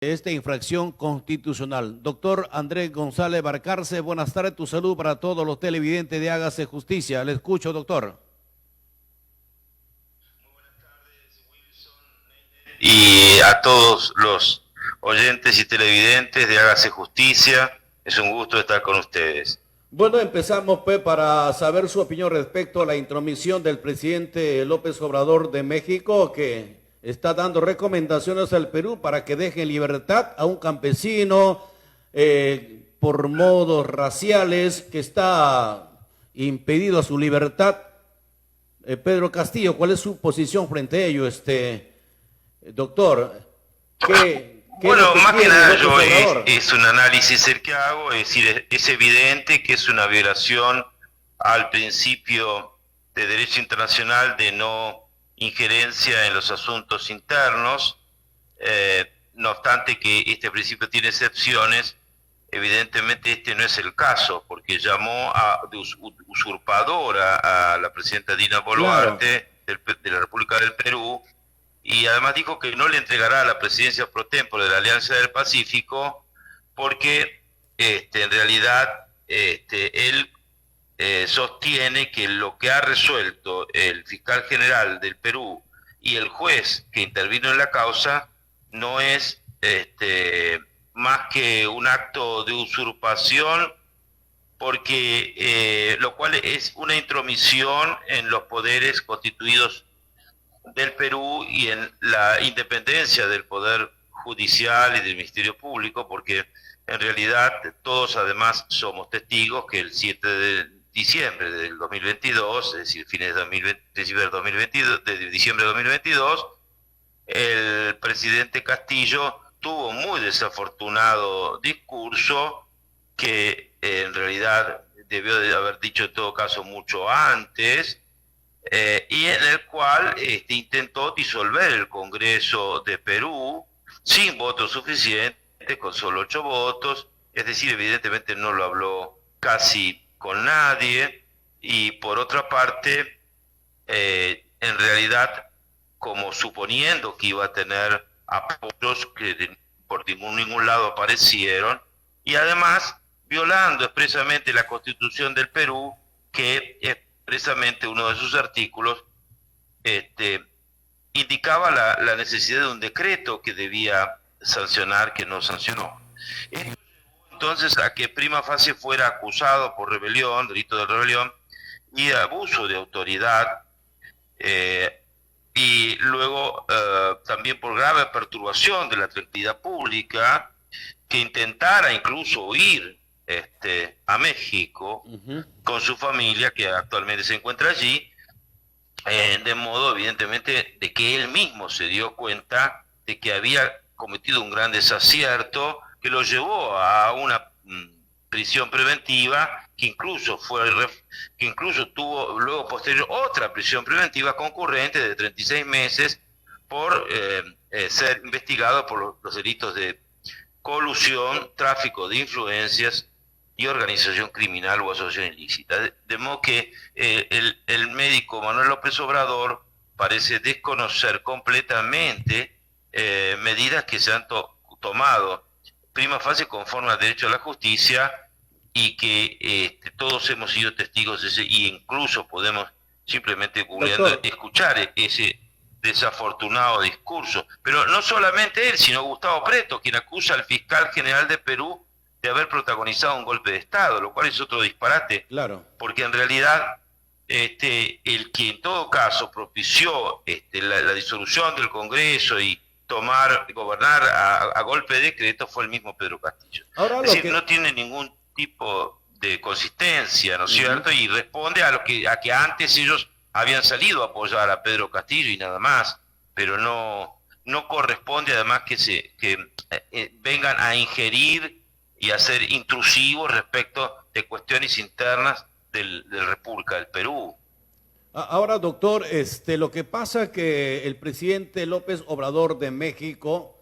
esta infracción constitucional. Doctor Andrés González Barcarce, buenas tardes, tu salud para todos los televidentes de Hágase Justicia. Le escucho, doctor. Y a todos los oyentes y televidentes de Hágase Justicia, es un gusto estar con ustedes. Bueno, empezamos pues para saber su opinión respecto a la intromisión del presidente López Obrador de México, que está dando recomendaciones al Perú para que deje en libertad a un campesino por modos raciales que está impedido a su libertad. Pedro Castillo, ¿cuál es su posición frente a ello, doctor? Bueno, más que nada yo es un análisis el que hago, es decir, es evidente que es una violación al principio de derecho internacional de no injerencia en los asuntos internos, no obstante que este principio tiene excepciones. Evidentemente este no es el caso, porque llamó de usurpadora a la presidenta Dina Boluarte, claro, de la República del Perú, y además dijo que no le entregará la presidencia pro tempore de la Alianza del Pacífico, porque en realidad él sostiene que lo que ha resuelto el fiscal general del Perú y el juez que intervino en la causa no es más que un acto de usurpación, porque lo cual es una intromisión en los poderes constituidos del Perú y en la independencia del Poder Judicial y del Ministerio Público, porque en realidad todos además somos testigos que el 7 de diciembre del 2022, es decir, fines de 2022, de diciembre de 2022, el presidente Castillo tuvo un muy desafortunado discurso que en realidad debió de haber dicho en todo caso mucho antes, y en el cual intentó disolver el Congreso de Perú sin votos suficientes, con solo 8 votos, es decir, evidentemente no lo habló casi con nadie, y por otra parte, en realidad, como suponiendo que iba a tener apoyos que por ningún lado aparecieron, y además violando expresamente la Constitución del Perú, que expresamente uno de sus artículos indicaba la necesidad de un decreto que debía sancionar, que no sancionó. Entonces, a que prima facie fuera acusado por rebelión, delito de rebelión y abuso de autoridad, y luego también por grave perturbación de la tranquilidad pública, que intentara incluso huir a México con su familia, que actualmente se encuentra allí, de modo evidentemente de que él mismo se dio cuenta de que había cometido un gran desacierto que lo llevó a una prisión preventiva, que incluso tuvo luego posterior otra prisión preventiva concurrente de 36 meses por ser investigado por los delitos de colusión, tráfico de influencias y organización criminal o asociación ilícita. De modo que el médico Manuel López Obrador parece desconocer completamente medidas que se han tomado prima facie conforme al derecho a la justicia, y que todos hemos sido testigos de ese, y incluso podemos simplemente googleando escuchar ese desafortunado discurso. Pero no solamente él, sino Gustavo Preto, quien acusa al fiscal general de Perú de haber protagonizado un golpe de Estado, lo cual es otro disparate, claro, porque en realidad el que en todo caso propició la disolución del Congreso y gobernar a golpe de decreto fue el mismo Pedro Castillo. Ahora, es decir, no tiene ningún tipo de consistencia, ¿no es cierto? Y responde a que antes ellos habían salido a apoyar a Pedro Castillo y nada más, pero no corresponde además que vengan a ingerir y a ser intrusivos respecto de cuestiones internas de la República del Perú. Ahora, doctor, lo que pasa es que el presidente López Obrador de México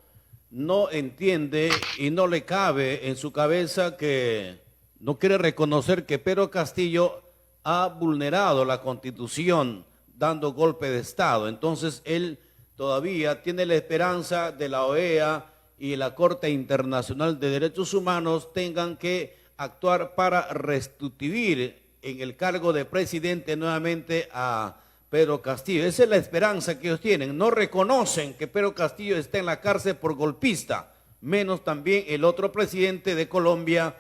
no entiende y no le cabe en su cabeza, que no quiere reconocer que Pedro Castillo ha vulnerado la Constitución dando golpe de Estado. Entonces él todavía tiene la esperanza de la OEA y la Corte Internacional de Derechos Humanos tengan que actuar para restituir en el cargo de presidente nuevamente a Pedro Castillo. Esa es la esperanza que ellos tienen. No reconocen que Pedro Castillo está en la cárcel por golpista, menos también el otro presidente de Colombia,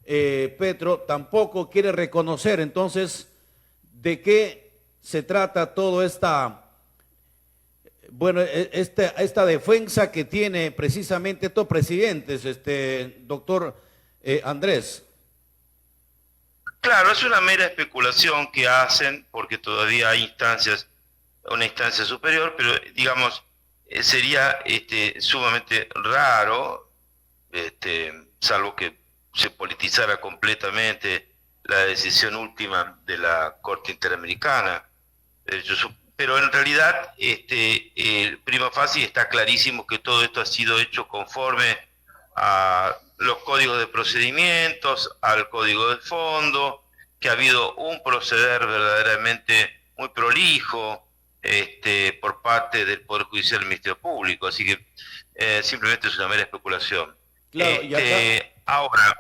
Petro, tampoco quiere reconocer. Entonces, ¿de qué se trata toda esta defensa que tiene precisamente estos presidentes, doctor Andrés? Claro, es una mera especulación que hacen porque todavía hay una instancia superior, pero digamos, sería sumamente raro, salvo que se politizara completamente la decisión última de la Corte Interamericana. Pero en realidad, prima facie está clarísimo que todo esto ha sido hecho conforme a los códigos de procedimientos, al código de fondo, que ha habido un proceder verdaderamente muy prolijo por parte del Poder Judicial y del Ministerio Público, así que simplemente es una mera especulación. Claro, y acá, ahora,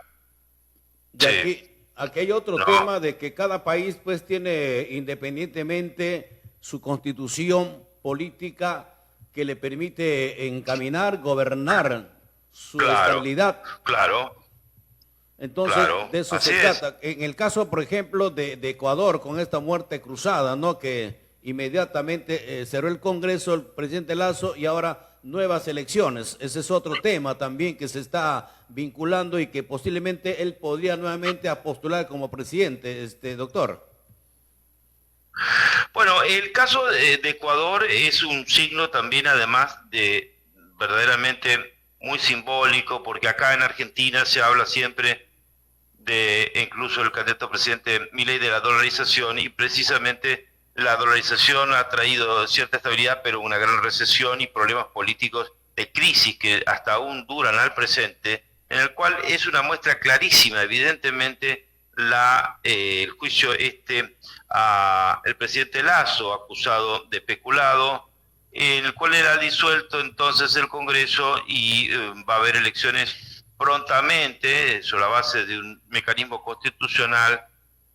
aquí hay otro tema de que cada país pues tiene independientemente su constitución política que le permite encaminar, gobernar su estabilidad. Claro. Entonces, de eso se trata. En el caso, por ejemplo, de Ecuador, con esta muerte cruzada, ¿no? Que inmediatamente cerró el Congreso el presidente Lasso y ahora nuevas elecciones. Ese es otro tema también que se está vinculando y que posiblemente él podría nuevamente postular como presidente, doctor. Bueno, el caso de Ecuador es un signo también, además de verdaderamente muy simbólico, porque acá en Argentina se habla siempre de, incluso el candidato presidente Milei, de la dolarización, y precisamente la dolarización ha traído cierta estabilidad, pero una gran recesión y problemas políticos de crisis que hasta aún duran al presente, en el cual es una muestra clarísima, evidentemente, el juicio a el presidente Lasso, acusado de peculado, en el cual era disuelto entonces el Congreso y va a haber elecciones prontamente sobre la base de un mecanismo constitucional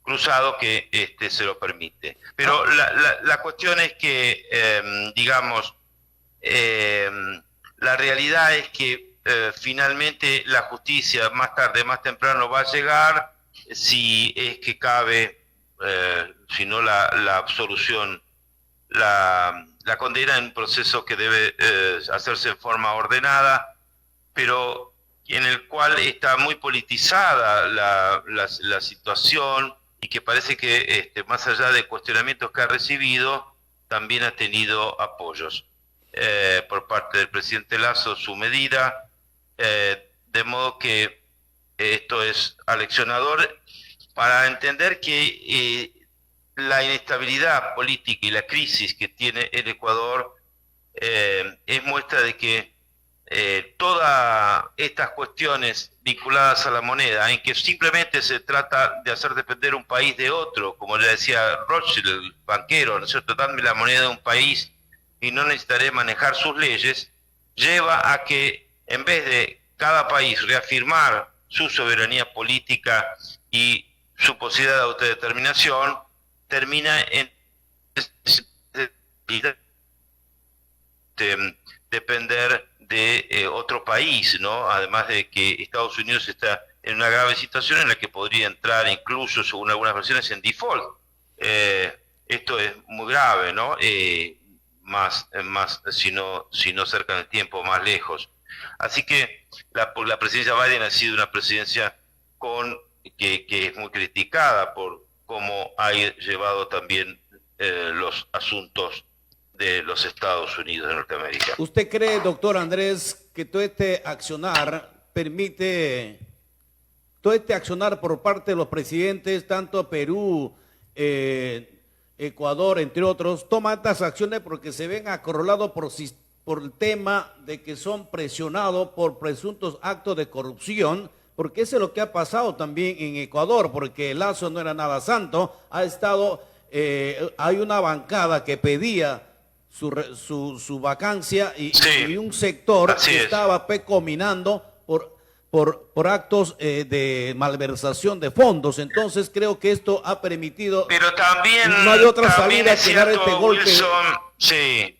cruzado que se lo permite. Pero la cuestión es que, la realidad es que finalmente la justicia más tarde, más temprano va a llegar, si es que cabe, si no la absolución, la condena en un proceso que debe hacerse en forma ordenada, pero en el cual está muy politizada la situación y que parece que más allá de cuestionamientos que ha recibido, también ha tenido apoyos por parte del presidente Lasso, su medida, de modo que esto es aleccionador para entender que la inestabilidad política y la crisis que tiene el Ecuador es muestra de que todas estas cuestiones vinculadas a la moneda, en que simplemente se trata de hacer depender un país de otro, como le decía Rothschild, el banquero, ¿no es cierto?, dame la moneda de un país y no necesitaré manejar sus leyes, lleva a que en vez de cada país reafirmar su soberanía política y su posibilidad de autodeterminación, termina en depender de otro país, ¿no? Además de que Estados Unidos está en una grave situación en la que podría entrar incluso, según algunas versiones, en default. Esto es muy grave, ¿no? Más si no cerca en el tiempo, más lejos. Así que la presidencia Biden ha sido una presidencia que es muy criticada por cómo ha llevado también los asuntos de los Estados Unidos de Norteamérica. ¿Usted cree, doctor Andrés, que todo este accionar permite, todo este accionar por parte de los presidentes, tanto Perú, Ecuador, entre otros, toma estas acciones porque se ven acorralados por el tema de que son presionados por presuntos actos de corrupción? Porque eso es lo que ha pasado también en Ecuador, porque Lasso no era nada santo, hay una bancada que pedía su vacancia Sí, y un sector así que es. estaba cominando por actos de malversación de fondos. Entonces creo que esto ha permitido, Pero también, no hay otra también salida es que dar este cierto, golpe. Wilson, sí,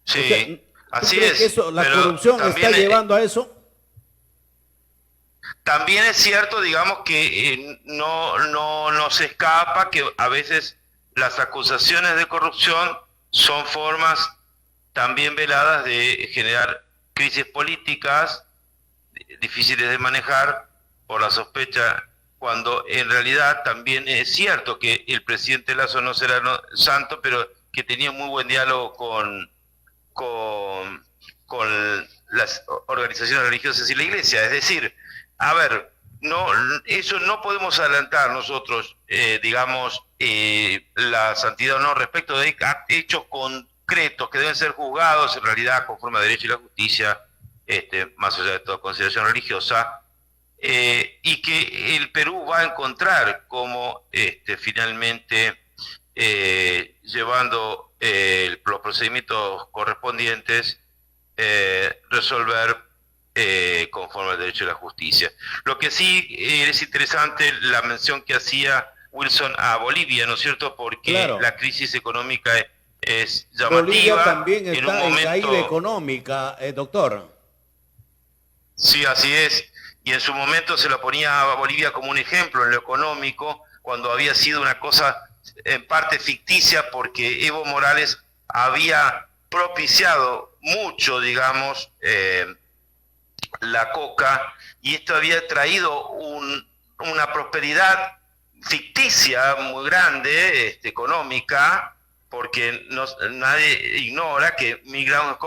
O sea, sí, ¿tú así crees que es, eso, la pero corrupción está también, llevando a eso? también es cierto, digamos, que no nos escapa que a veces las acusaciones de corrupción son formas también veladas de generar crisis políticas difíciles de manejar por la sospecha, cuando en realidad también es cierto que el presidente Lasso no será santo, pero que tenía muy buen diálogo con, con las organizaciones religiosas y la iglesia. Es decir, a ver, no, eso no podemos adelantar nosotros, digamos, la santidad o no respecto de hechos concretos que deben ser juzgados en realidad conforme a derecho y la justicia, más allá de toda consideración religiosa, y que el Perú va a encontrar como finalmente llevando los procedimientos correspondientes, resolver conforme al derecho y la justicia. Lo que sí es interesante la mención que hacía Wilson a Bolivia, ¿no es cierto? Porque Claro. la crisis económica es Bolivia llamativa también en un está en caída momento. económica, doctor. Sí, así es. Y en su momento se lo ponía a Bolivia como un ejemplo en lo económico, cuando había sido una cosa en parte ficticia, porque Evo Morales había propiciado mucho, digamos, la coca, y esto había traído una prosperidad ficticia muy grande, económica, porque nadie ignora que 1.000 gramos de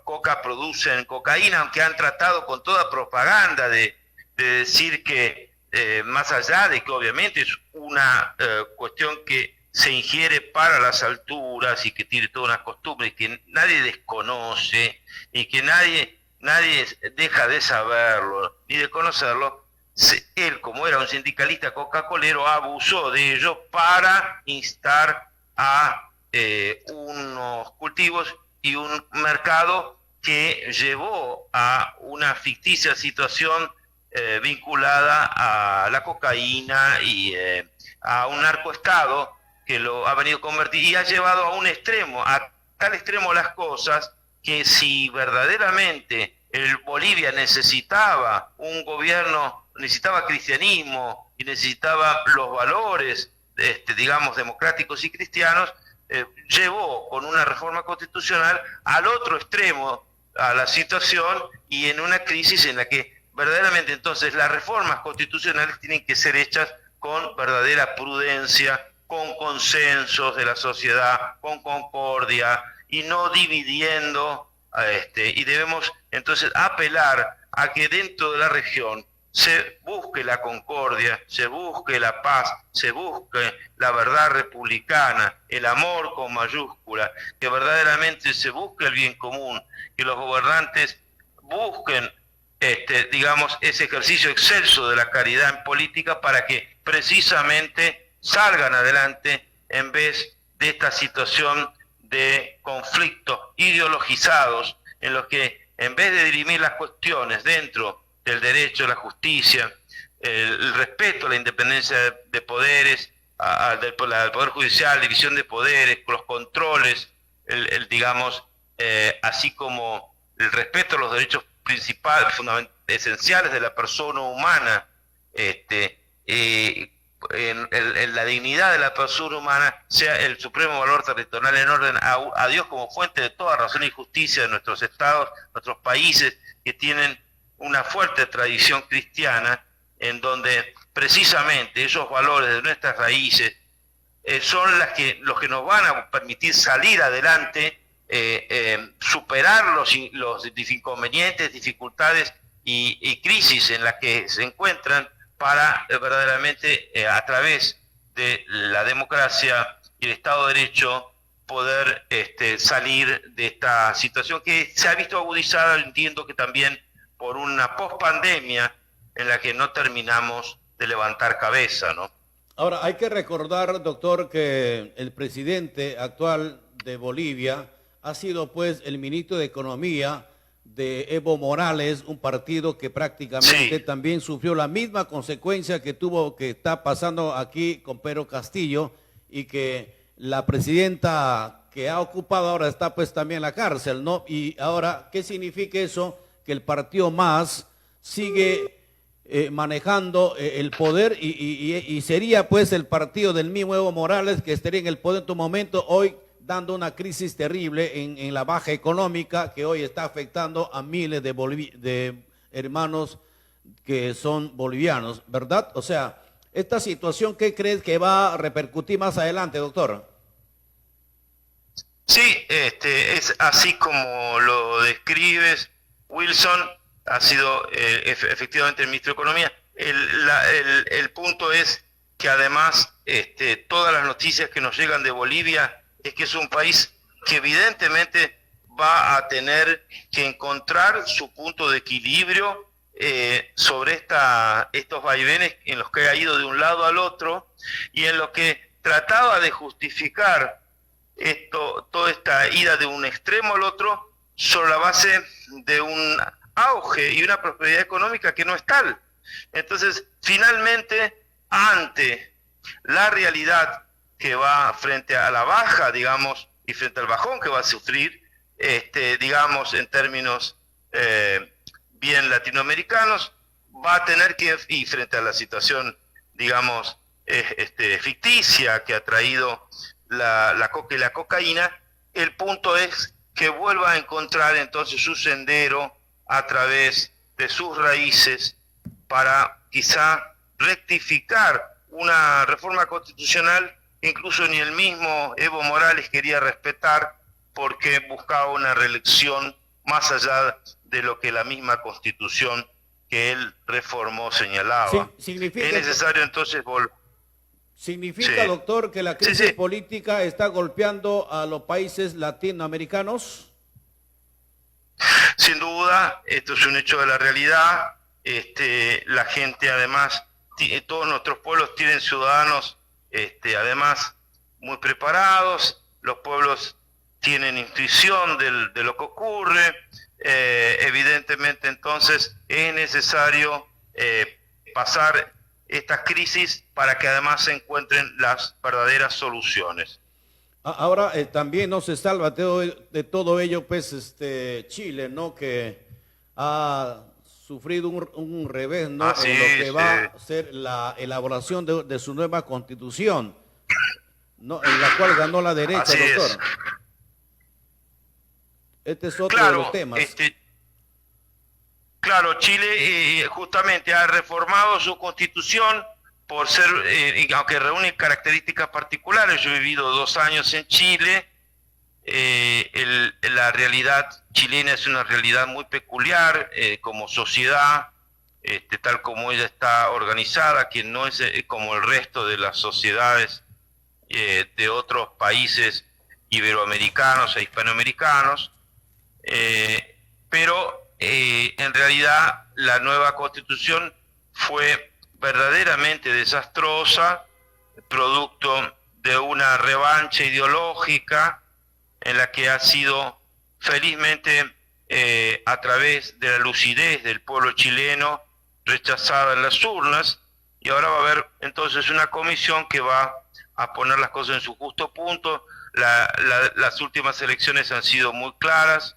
coca producen cocaína, aunque han tratado con toda propaganda de decir que, más allá de que obviamente es una cuestión que se ingiere para las alturas y que tiene todas unas costumbres que nadie desconoce y que nadie deja de saberlo ni de conocerlo. Él, como era un sindicalista coca-colero, abusó de ello para instar a unos cultivos y un mercado que llevó a una ficticia situación vinculada a la cocaína y a un narcoestado que lo ha venido a convertir y ha llevado a un extremo, a tal extremo las cosas, que si verdaderamente el Bolivia necesitaba un gobierno, necesitaba cristianismo y necesitaba los valores, digamos, democráticos y cristianos, llevó con una reforma constitucional al otro extremo a la situación y en una crisis en la que verdaderamente entonces las reformas constitucionales tienen que ser hechas con verdadera prudencia, con consensos de la sociedad, con concordia y no dividiendo, y debemos entonces apelar a que dentro de la región se busque la concordia, se busque la paz, se busque la verdad republicana, el amor con mayúscula, que verdaderamente se busque el bien común, que los gobernantes busquen, digamos, ese ejercicio excelso de la caridad en política para que precisamente salgan adelante en vez de esta situación de conflictos ideologizados en los que en vez de dirimir las cuestiones dentro del derecho, la justicia, el respeto a la independencia de poderes, del Poder Judicial, división de poderes, los controles, digamos, así como el respeto a los derechos principales, esenciales de la persona humana, en la dignidad de la persona humana, sea el supremo valor territorial en orden a Dios como fuente de toda razón y justicia de nuestros estados, nuestros países que tienen una fuerte tradición cristiana, en donde precisamente esos valores de nuestras raíces son los que nos van a permitir salir adelante, superar los inconvenientes, dificultades y crisis en las que se encuentran para verdaderamente a través de la democracia y el Estado de Derecho poder salir de esta situación que se ha visto agudizada, entiendo que también por una pospandemia en la que no terminamos de levantar cabeza, ¿no? Ahora, hay que recordar, doctor, que el presidente actual de Bolivia ha sido pues el ministro de Economía de Evo Morales, un partido que prácticamente Sí, también sufrió la misma consecuencia que tuvo, que está pasando aquí con Pedro Castillo, y que la presidenta que ha ocupado ahora está pues también en la cárcel, ¿no? Y ahora, ¿qué significa eso? Que el partido MAS sigue manejando el poder y sería pues el partido del mismo Evo Morales que estaría en el poder en tu momento, hoy dando una crisis terrible en la baja económica que hoy está afectando a miles de hermanos que son bolivianos, ¿verdad? O sea, esta situación, ¿qué crees que va a repercutir más adelante, doctor? sí, es así como lo describes, Wilson. Ha sido efectivamente el ministro de Economía. El punto es que además todas las noticias que nos llegan de Bolivia es que es un país que evidentemente va a tener que encontrar su punto de equilibrio sobre estos vaivenes en los que ha ido de un lado al otro y en lo que trataba de justificar toda esta ida de un extremo al otro sobre la base de un auge y una prosperidad económica que no es tal. Entonces, finalmente, ante la realidad que va frente a la baja, digamos, y frente al bajón que va a sufrir, digamos, en términos bien latinoamericanos, va a tener que, y frente a la situación, digamos, ficticia que ha traído la coca y la cocaína, el punto es que vuelva a encontrar entonces su sendero a través de sus raíces para quizá rectificar una reforma constitucional que incluso ni el mismo Evo Morales quería respetar porque buscaba una reelección más allá de lo que la misma constitución que él reformó señalaba. Es Significa, necesario entonces volver. significa, Sí, doctor, que la sí, crisis sí. política está golpeando a los países latinoamericanos. Sin duda, esto es un hecho de la realidad. La gente, además, todos nuestros pueblos tienen ciudadanos, además, muy preparados. Los pueblos tienen intuición de lo que ocurre. Evidentemente, entonces, es necesario pasar estas crisis para que además se encuentren las verdaderas soluciones. Ahora también no se salva de todo ello, pues Chile, ¿no? Que ha sufrido un revés, Ah, ¿no? sí, En lo que sí. va a ser la elaboración de su nueva constitución, ¿no? En la cual ganó la derecha, Así es. doctor. Este es otro de los Claro, temas. claro, Chile justamente ha reformado su constitución por ser, aunque reúne características particulares. Yo he vivido 2 años en Chile. La realidad chilena es una realidad muy peculiar como sociedad, tal como ella está organizada, que no es como el resto de las sociedades de otros países iberoamericanos e hispanoamericanos. Pero en realidad la nueva constitución fue verdaderamente desastrosa, producto de una revancha ideológica en la que ha sido felizmente a través de la lucidez del pueblo chileno rechazada en las urnas, y ahora va a haber entonces una comisión que va a poner las cosas en su justo punto. Las últimas elecciones han sido muy claras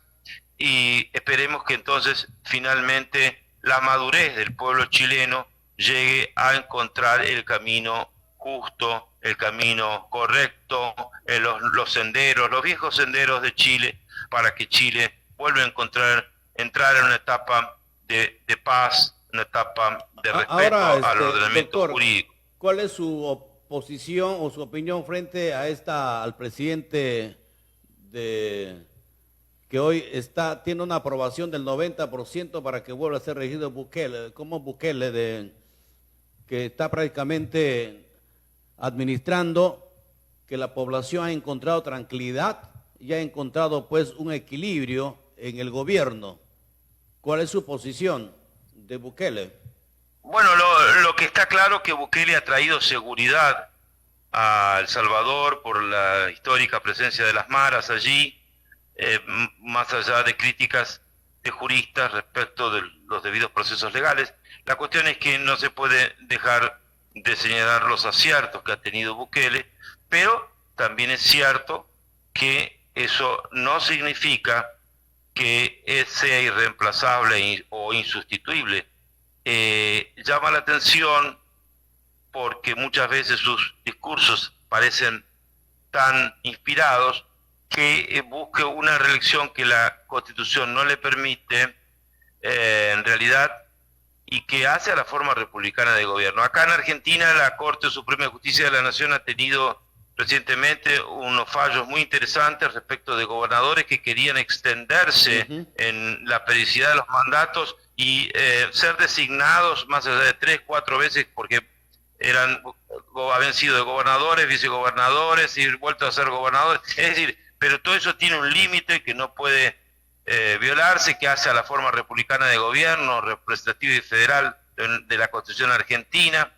y esperemos que entonces finalmente la madurez del pueblo chileno llegue a encontrar el camino justo, el camino correcto, los senderos, los viejos senderos de Chile, para que Chile vuelva a entrar en una etapa de paz, una etapa de Ahora, respeto al ordenamiento doctor, jurídico. ¿cuál es su oposición o su opinión frente a al presidente de que hoy tiene una aprobación del 90% para que vuelva a ser regido Bukele, como Bukele, que está prácticamente administrando, que la población ha encontrado tranquilidad y ha encontrado pues un equilibrio en el gobierno? ¿Cuál es su posición de Bukele? Bueno, lo que está claro que Bukele ha traído seguridad a El Salvador por la histórica presencia de las maras allí. más allá de críticas de juristas respecto de los debidos procesos legales. La cuestión es que no se puede dejar de señalar los aciertos que ha tenido Bukele, pero también es cierto que eso no significa que sea irreemplazable o insustituible. Llama la atención porque muchas veces sus discursos parecen tan inspirados que busque una reelección que la Constitución no le permite en realidad, y que hace a la forma republicana de gobierno. Acá en Argentina la Corte Suprema de Justicia de la Nación ha tenido recientemente unos fallos muy interesantes respecto de gobernadores que querían extenderse en la periodicidad de los mandatos y ser designados más allá de 3, 4 veces, porque habían sido de gobernadores, vicegobernadores y vuelto a ser gobernadores. Es decir, pero todo eso tiene un límite que no puede violarse, que hace a la forma republicana de gobierno, representativa y federal de la Constitución argentina,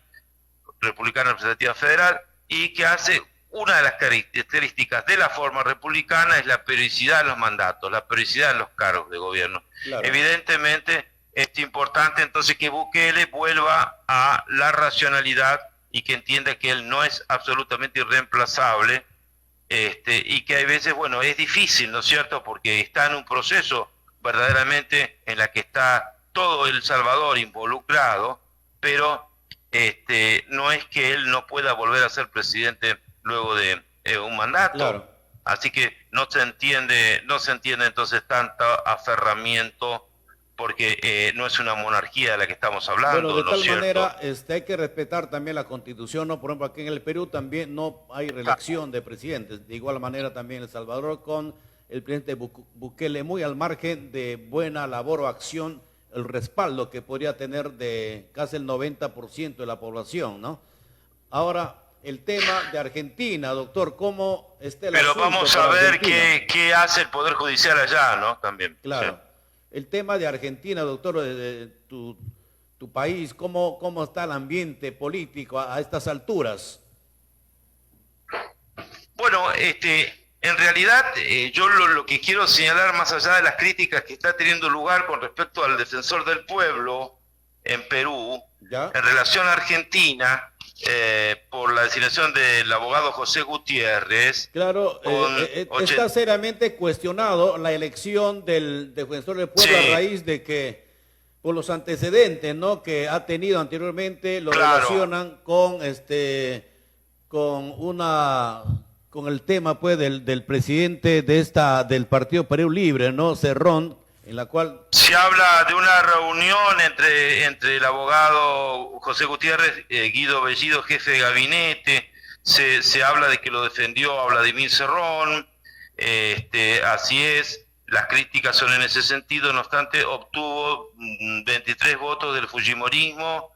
republicana representativa federal, y que hace una de las características de la forma republicana es la periodicidad en los mandatos, la periodicidad en los cargos de gobierno. Claro. Evidentemente es importante entonces que Bukele vuelva a la racionalidad y que entienda que él no es absolutamente irreemplazable, y que hay veces, bueno, es difícil, ¿no es cierto?, porque está en un proceso verdaderamente en la que está todo El Salvador involucrado, pero no es que él no pueda volver a ser presidente luego de un mandato. Claro. Así que no se entiende entonces tanto aferramiento, porque no es una monarquía de la que estamos hablando. Bueno, de ¿no tal es manera hay que respetar también la Constitución, ¿no? Por ejemplo, aquí en el Perú también no hay reelección de presidentes. De igual manera también en El Salvador, con el presidente Bukele muy al margen de buena labor o acción, el respaldo que podría tener de casi el 90% de la población, ¿no? Ahora, el tema de Argentina, doctor, ¿cómo está el asunto? Pero vamos a ver qué hace el Poder Judicial allá, ¿no? También. Claro. Sí. El tema de Argentina, doctor, de tu país, ¿cómo está el ambiente político a estas alturas? Bueno, en realidad yo lo que quiero señalar, más allá de las críticas que está teniendo lugar con respecto al defensor del pueblo en Perú, ¿ya?, en relación a Argentina, por la designación del abogado José Gutiérrez. Claro, está seriamente cuestionado la elección del defensor del pueblo, sí, a raíz de que, por los antecedentes, ¿no?, que ha tenido anteriormente, lo claro, relacionan con con el tema, pues, del presidente del Partido Perú Libre, ¿no?, Cerrón, en la cual se habla de una reunión entre el abogado José Gutiérrez, Guido Bellido, jefe de gabinete. Se habla de que lo defendió a Vladimir Cerrón. Así es, las críticas son en ese sentido. No obstante, obtuvo 23 votos del fujimorismo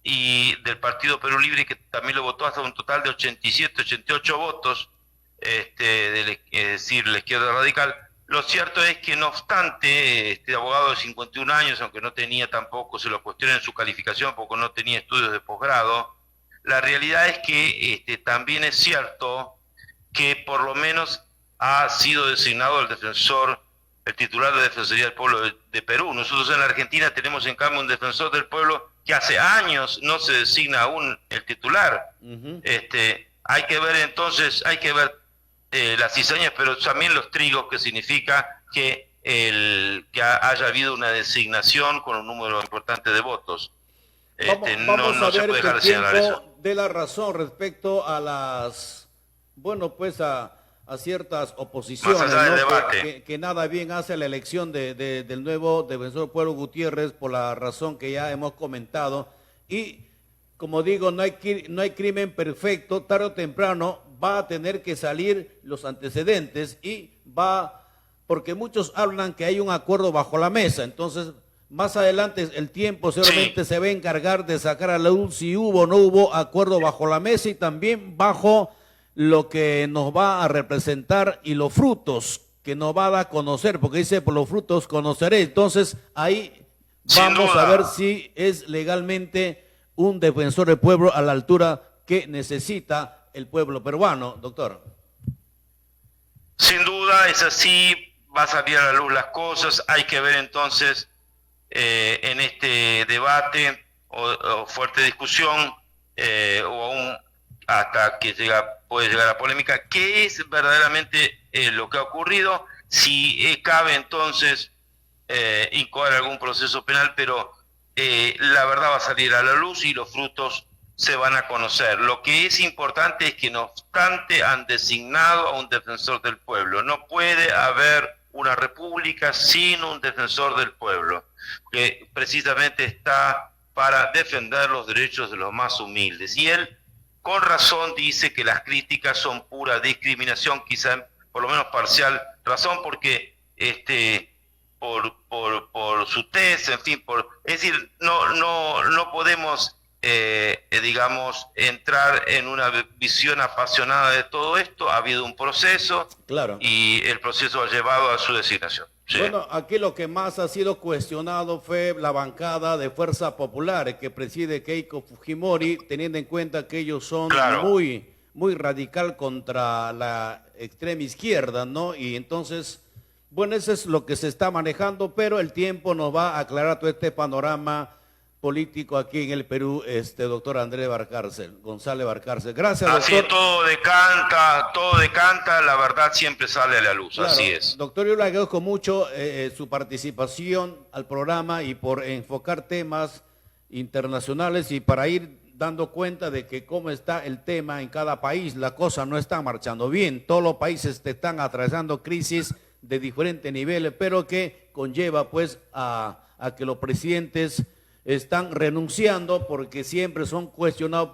y del Partido Perú Libre, que también lo votó, hasta un total de 87, 88 votos, es decir, la izquierda radical. Lo cierto es que, no obstante, este abogado de 51 años, aunque no tenía tampoco, se lo cuestiona en su calificación porque no tenía estudios de posgrado, la realidad es que también es cierto que por lo menos ha sido designado el titular de Defensoría del Pueblo de Perú. Nosotros en la Argentina tenemos en cambio un defensor del pueblo que hace años no se designa aún el titular. Hay que ver entonces, las cizañas, pero también los trigos, que significa que haya habido una designación con un número importante de votos. Vamos a ver que el tiempo dé la razón respecto a las, bueno, pues a ciertas oposiciones, más allá del debate, que nada bien hace la elección del nuevo defensor del pueblo Gutiérrez, por la razón que ya hemos comentado. Y como digo, no hay crimen perfecto. Tarde o temprano va a tener que salir los antecedentes, y porque muchos hablan que hay un acuerdo bajo la mesa. Entonces, más adelante el tiempo seguramente se va a encargar de sacar a la luz si hubo o no hubo acuerdo bajo la mesa, y también bajo lo que nos va a representar y los frutos que nos va a dar a conocer, porque dice, por los frutos conoceré. Entonces, ahí vamos a ver si es legalmente un defensor del pueblo a la altura que necesita el pueblo peruano, doctor. Sin duda es así. va a salir a la luz las cosas, hay que ver entonces en este debate o fuerte discusión o aún hasta que puede llegar a polémica, qué es verdaderamente lo que ha ocurrido, si cabe entonces incoar algún proceso penal, pero la verdad va a salir a la luz y los frutos se van a conocer. Lo que es importante es que no obstante han designado a un defensor del pueblo. No puede haber una república sin un defensor del pueblo, que precisamente está para defender los derechos de los más humildes. Y él, con razón, dice que las críticas son pura discriminación, quizá por lo menos parcial razón, porque por su tez, en fin, es decir, no podemos digamos, entrar en una visión apasionada de todo esto. Ha habido un proceso, claro, y el proceso ha llevado a su designación. Sí. Bueno, aquí lo que más ha sido cuestionado fue la bancada de Fuerza Popular que preside Keiko Fujimori, teniendo en cuenta que ellos son claro, muy radical contra la extrema izquierda, ¿no? Y entonces, bueno, eso es lo que se está manejando, pero el tiempo nos va a aclarar todo este panorama político aquí en el Perú, doctor Andrés González Barcárcel. Gracias, así doctor. Todo decanta, la verdad siempre sale a la luz, Claro, así es. doctor, yo le agradezco mucho su participación al programa y por enfocar temas internacionales y para ir dando cuenta de que cómo está el tema en cada país. La cosa no está marchando bien, todos los países están atravesando crisis de diferentes niveles, pero que conlleva pues a que los presidentes están renunciando porque siempre son cuestionados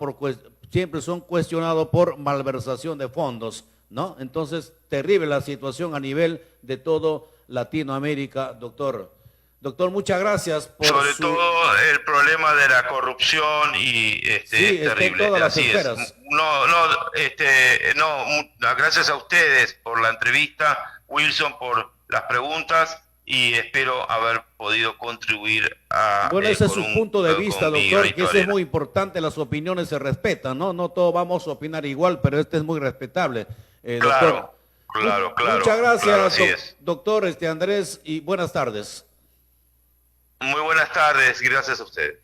por malversación de fondos, ¿no? Entonces, terrible la situación a nivel de todo Latinoamérica, doctor. Doctor, muchas gracias por sobre todo el problema de la corrupción y sí, es terrible. está en todas las Así esferas. es. Gracias a ustedes por la entrevista, Wilson, por las preguntas, y espero haber podido contribuir a... Bueno, ese es su punto de vista, doctor, que eso es muy importante, las opiniones se respetan, ¿no? No todos vamos a opinar igual, pero este es muy respetable, doctor. Claro. Muchas gracias, Claro, doctor Andrés, y buenas tardes. Muy buenas tardes, gracias a ustedes.